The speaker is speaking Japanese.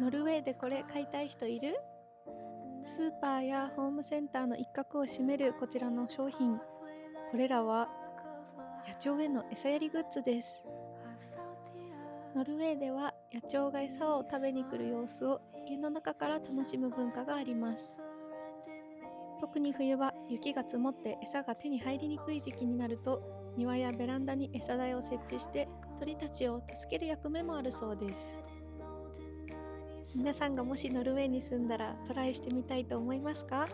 ノルウェーでこれ買いたい人いる？スーパーやホームセンターの一角を占めるこちらの商品。これらは野鳥への餌やりグッズです。ノルウェーでは野鳥が餌を食べに来る様子を家の中から楽しむ文化があります。特に冬は雪が積もって餌が手に入りにくい時期になると、庭やベランダに餌台を設置して鳥たちを助ける役目もあるそうです。皆さんがもしノルウェーに住んだらトライしてみたいと思いますか？